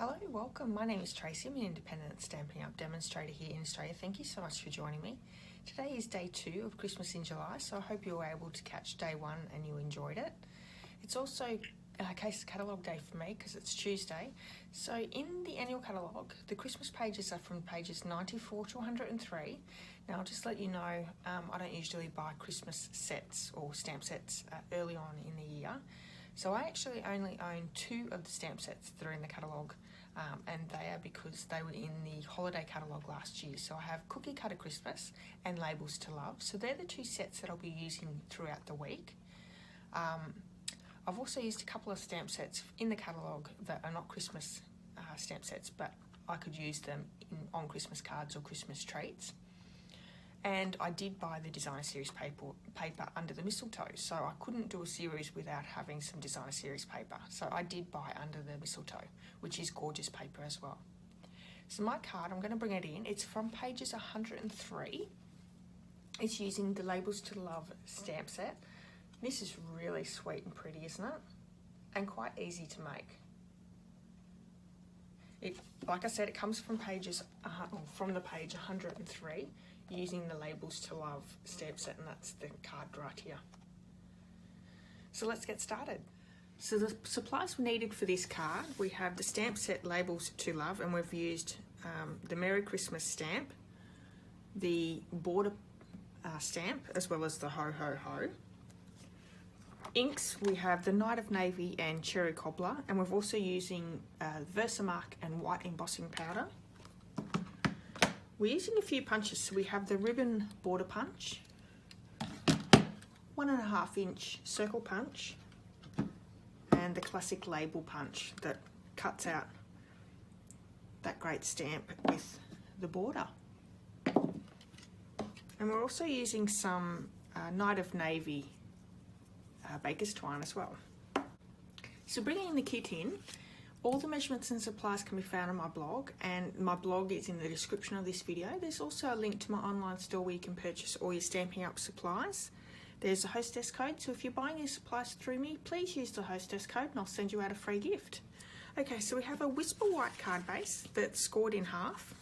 Hello, welcome. My name is Tracy. I'm an independent Stampin' Up demonstrator here in Australia. Thank you so much for joining me. Today is day 2 of Christmas in July, so I hope you were able to catch day 1 and you enjoyed it. It's also a case of catalogue day for me because it's Tuesday. So in the annual catalogue, the Christmas pages are from pages 94 to 103. Now I'll just let you know, I don't usually buy Christmas sets or stamp sets early on in the year. So I actually only own 2 of the stamp sets that are in the catalogue, and they are because they were in the holiday catalogue last year. So I have Cookie Cutter Christmas and Labels to Love. So they're the 2 sets that I'll be using throughout the week. I've also used a couple of stamp sets in the catalogue that are not Christmas stamp sets, but I could use them on Christmas cards or Christmas treats. And I did buy the designer series paper under the mistletoe, so I couldn't do a series without having some designer series paper. So I did buy under the mistletoe, which is gorgeous paper as well. So my card, I'm going to bring it in. It's from pages 103. It's using the Labels to Love stamp set. This is really sweet and pretty, isn't it? And quite easy to make. Like I said, it comes from from the page 103. Using the Labels to Love stamp set, and that's the card right here. So let's get started. So the supplies needed for this card, we have the stamp set Labels to Love, and we've used the Merry Christmas stamp, the border stamp, as well as the Ho Ho Ho. Inks, we have the Night of Navy and Cherry Cobbler, and we're also using Versamark and white embossing powder. We're using a few punches, so we have the ribbon border punch, 1.5 inch circle punch, and the classic label punch that cuts out that great stamp with the border. And we're also using some Night of Navy baker's twine as well. So bringing the kit in, all the measurements and supplies can be found on my blog, and my blog is in the description of this video. There's also a link to my online store where you can purchase all your Stampin' Up supplies. There's a Hostess code, so if you're buying your supplies through me, please use the Hostess code and I'll send you out a free gift. Okay, so we have a Whisper White card base that's scored in half.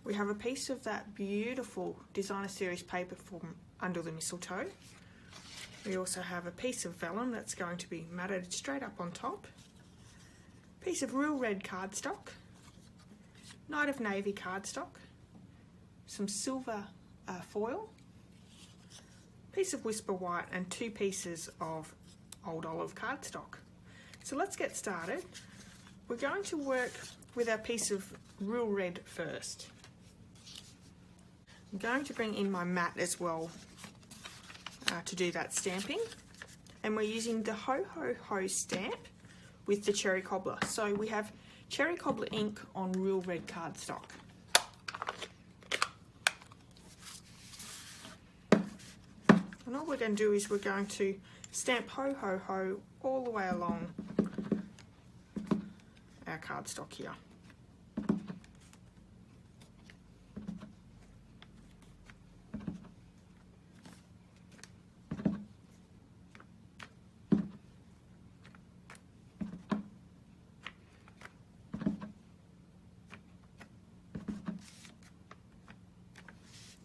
We have a piece of that beautiful designer series paper from Under the Mistletoe. We also have a piece of vellum that's going to be matted straight up on top. Piece of real red cardstock, Night of Navy cardstock, some silver foil, piece of Whisper White, and 2 pieces of Old Olive cardstock. So let's get started. We're going to work with our piece of real red first. I'm going to bring in my mat as well to do that stamping, and we're using the Ho Ho Ho stamp with the Cherry Cobbler. So we have Cherry Cobbler ink on real red cardstock. And all we're going to do is we're going to stamp Ho Ho Ho all the way along our cardstock here.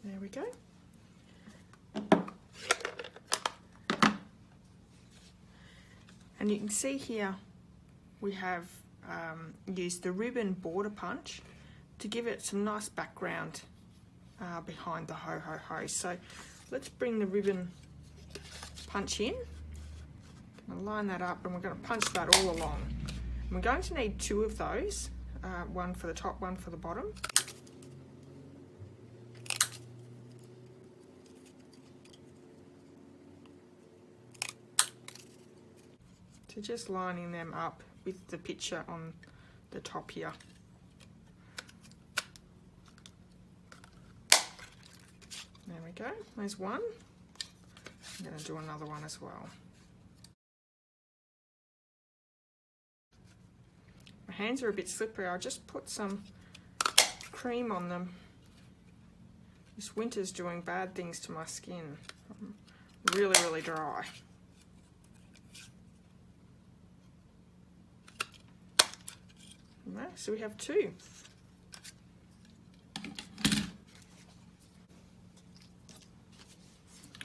There we go. And you can see here we have used the ribbon border punch to give it some nice background behind the Ho Ho Ho. So let's bring the ribbon punch in. I'll line that up, and we're going to punch that all along. And we're going to need 2 of those, one for the top, one for the bottom. So just lining them up with the picture on the top here. There we go, there's one. I'm going to do another one as well. My hands are a bit slippery, I'll just put some cream on them. This winter's doing bad things to my skin. I'm really dry. Right, so we have 2.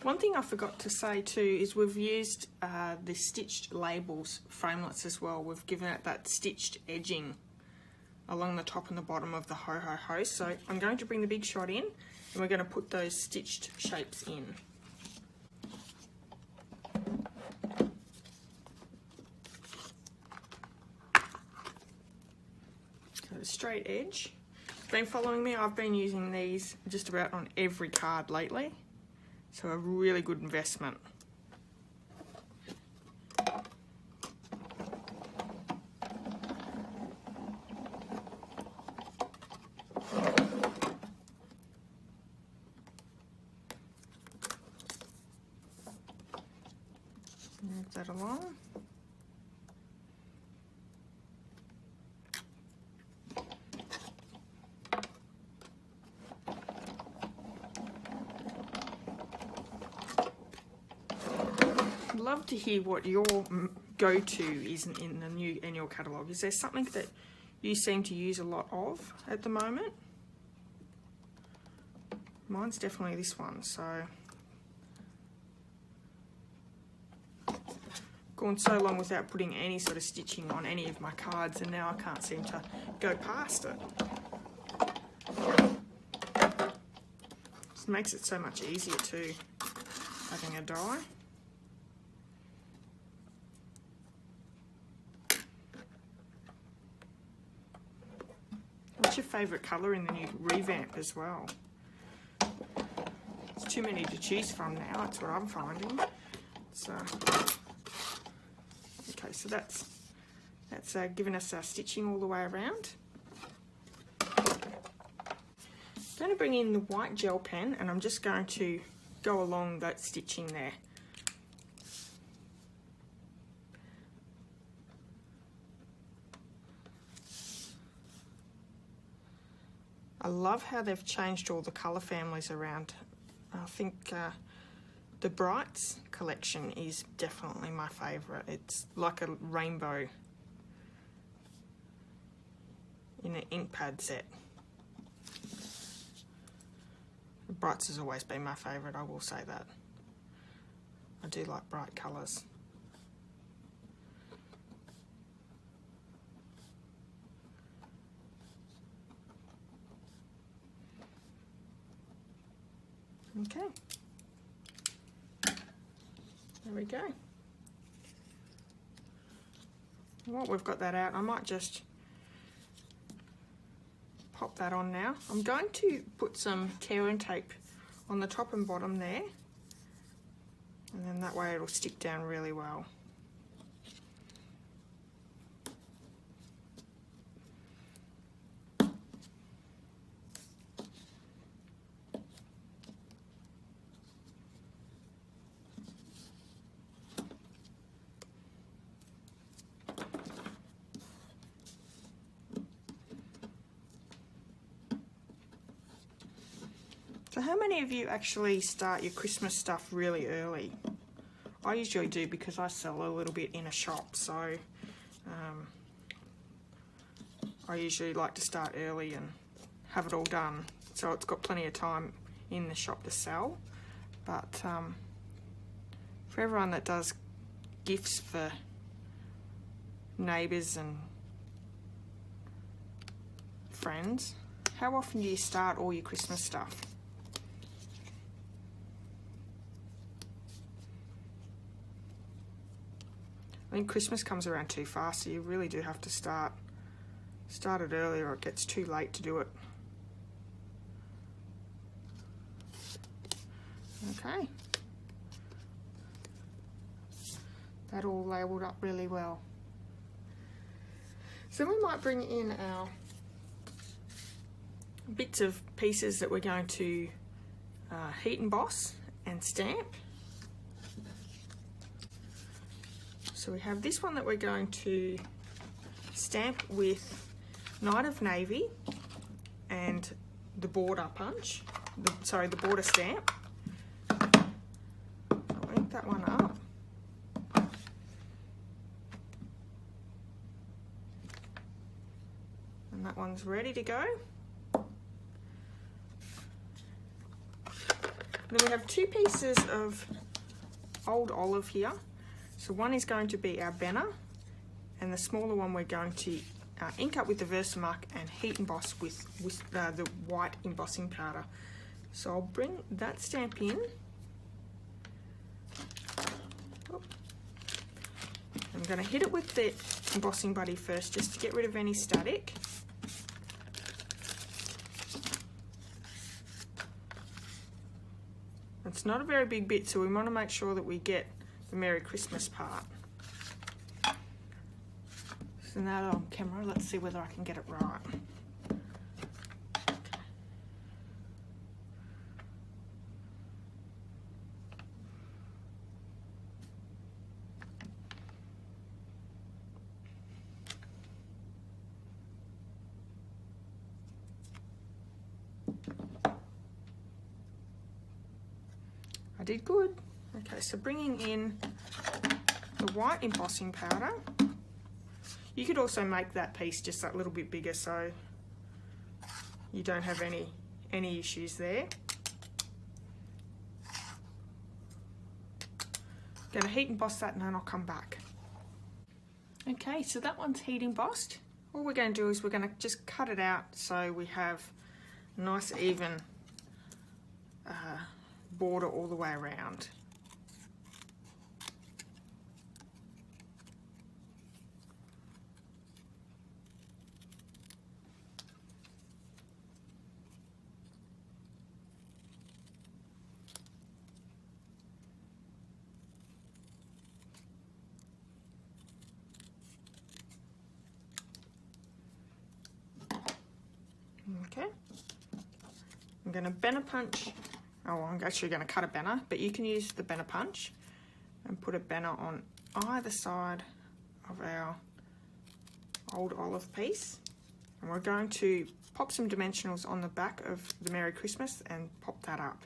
One thing I forgot to say too is we've used the stitched labels framelits as well. We've given it that stitched edging along the top and the bottom of the ho ho ho. So I'm going to bring the big shot in and we're going to put those stitched shapes in. So the straight edge. If you've been following me, I've been using these just about on every card lately. So a really good investment. Move that along. Love to hear what your go-to is in the new annual catalogue. Is there something that you seem to use a lot of at the moment? Mine's definitely this one, so gone so long without putting any sort of stitching on any of my cards, and now I can't seem to go past it. Just makes it so much easier too, having a die. What's your favourite colour in the new revamp as well? There's too many to choose from now, that's what I'm finding. So, okay, so that's given us our stitching all the way around. I'm going to bring in the white gel pen and I'm just going to go along that stitching there. I love how they've changed all the colour families around. I think the Brights collection is definitely my favourite. It's like a rainbow in an ink pad set. The Brights has always been my favourite, I will say that. I do like bright colours. Okay, there we go. While we've got that out, I might just pop that on now. I'm going to put some tear and tape on the top and bottom there, and then that way it'll stick down really well. So how many of you actually start your Christmas stuff really early? I usually do because I sell a little bit in a shop, so I usually like to start early and have it all done, so it's got plenty of time in the shop to sell. But for everyone that does gifts for neighbours and friends, how often do you start all your Christmas stuff? I think Christmas comes around too fast, so you really do have to start it early or it gets too late to do it. Okay. That all labelled up really well. So we might bring in our bits of pieces that we're going to heat emboss and stamp. So we have this one that we're going to stamp with Night of Navy and the border punch, the border stamp. I'll ink that one up. And that one's ready to go. Then we have 2 pieces of old olive here. So one is going to be our banner, and the smaller one we're going to ink up with the Versamark and heat emboss with the white embossing powder. So I'll bring that stamp in. I'm going to hit it with the embossing buddy first just to get rid of any static. It's not a very big bit, so we want to make sure that we get the Merry Christmas part. So now on camera, let's see whether I can get it right. I did good. Okay, so bringing in the white embossing powder. You could also make that piece just that little bit bigger so you don't have any issues there. Going to heat emboss that and then I'll come back. Okay, so that one's heat embossed. All we're going to do is we're going to just cut it out so we have a nice even border all the way around. Okay, I'm going to banner punch. Oh, I'm actually going to cut a banner, but you can use the banner punch and put a banner on either side of our old olive piece. And we're going to pop some dimensionals on the back of the Merry Christmas and pop that up.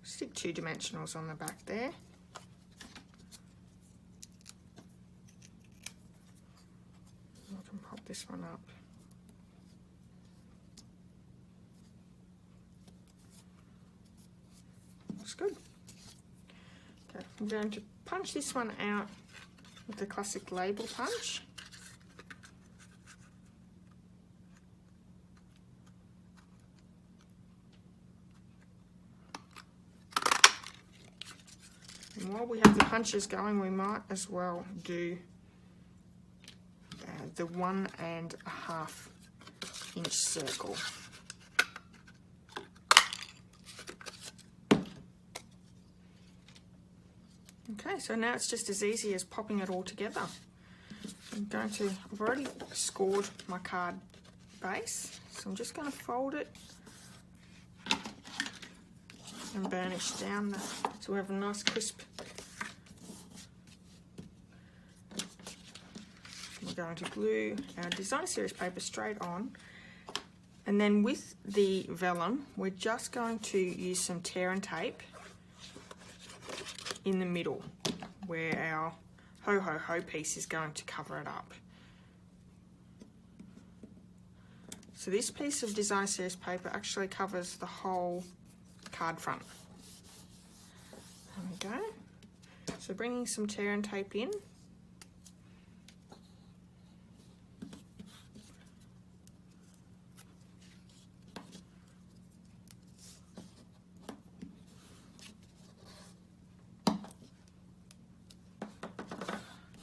Stick 2 dimensionals on the back there. I can pop this one up. Looks good. Okay, I'm going to punch this one out with the classic label punch. And while we have the punches going, we might as well do the 1.5 inch circle. Okay, so now it's just as easy as popping it all together. I've already scored my card base, so I'm just going to fold it and burnish down so we have a nice crisp. We're going to glue our designer series paper straight on, and then with the vellum we're just going to use some tear and tape in the middle where our ho ho ho piece is going to cover it up. So this piece of designer series paper actually covers the whole card front. There we go. So bringing some tear and tape in.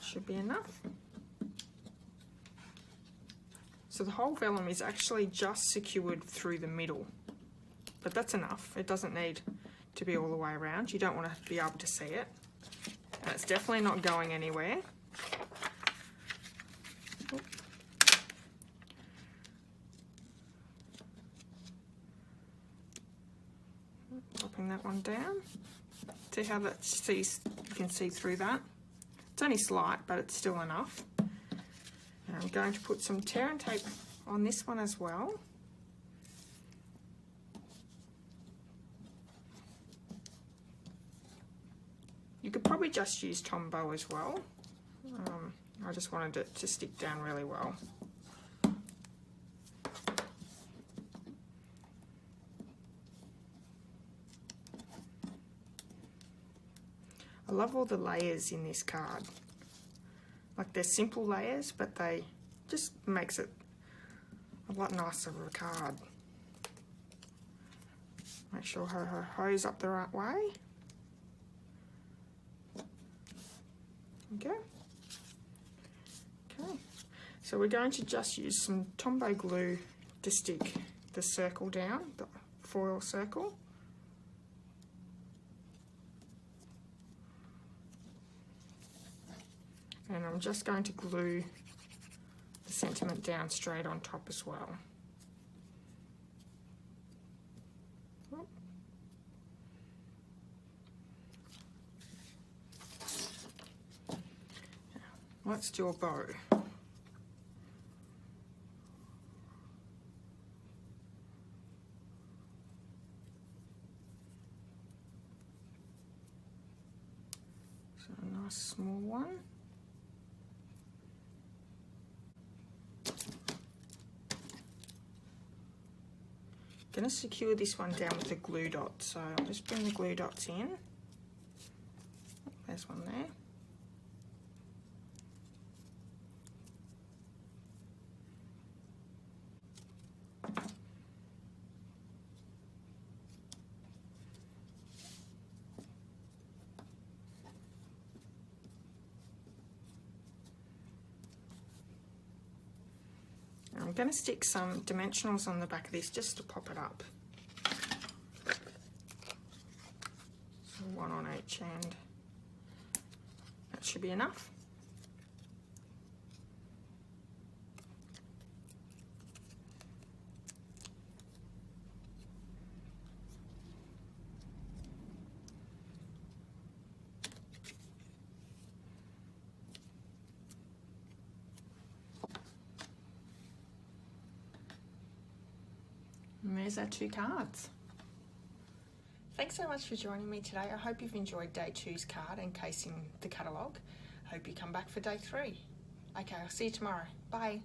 Should be enough. So the whole vellum is actually just secured through the middle, but that's enough. It doesn't need to be all the way around. You don't want to be able to see it, and it's definitely not going anywhere. Popping that one down. See how that sees, you can see through that. It's only slight, but it's still enough. And I'm going to put some tear and tape on this one as well. You could probably just use Tombow as well. I just wanted it to stick down really well. I love all the layers in this card. Like, they're simple layers, but they just makes it a lot nicer of a card. Make sure her ho's up the right way. Okay. Okay. So we're going to just use some Tombow glue to stick the circle down, the foil circle. And I'm just going to glue the sentiment down straight on top as well. Let's do a bow. So a nice small one. I'm going to secure this one down with a glue dot, so I'll just bring the glue dots in. There's one there. I'm going to stick some dimensionals on the back of this just to pop it up. So one on each end. That should be enough. And there's our 2 cards. Thanks so much for joining me today. I hope you've enjoyed day 2's card encasing the catalogue. Hope you come back for day 3. Okay, I'll see you tomorrow. Bye.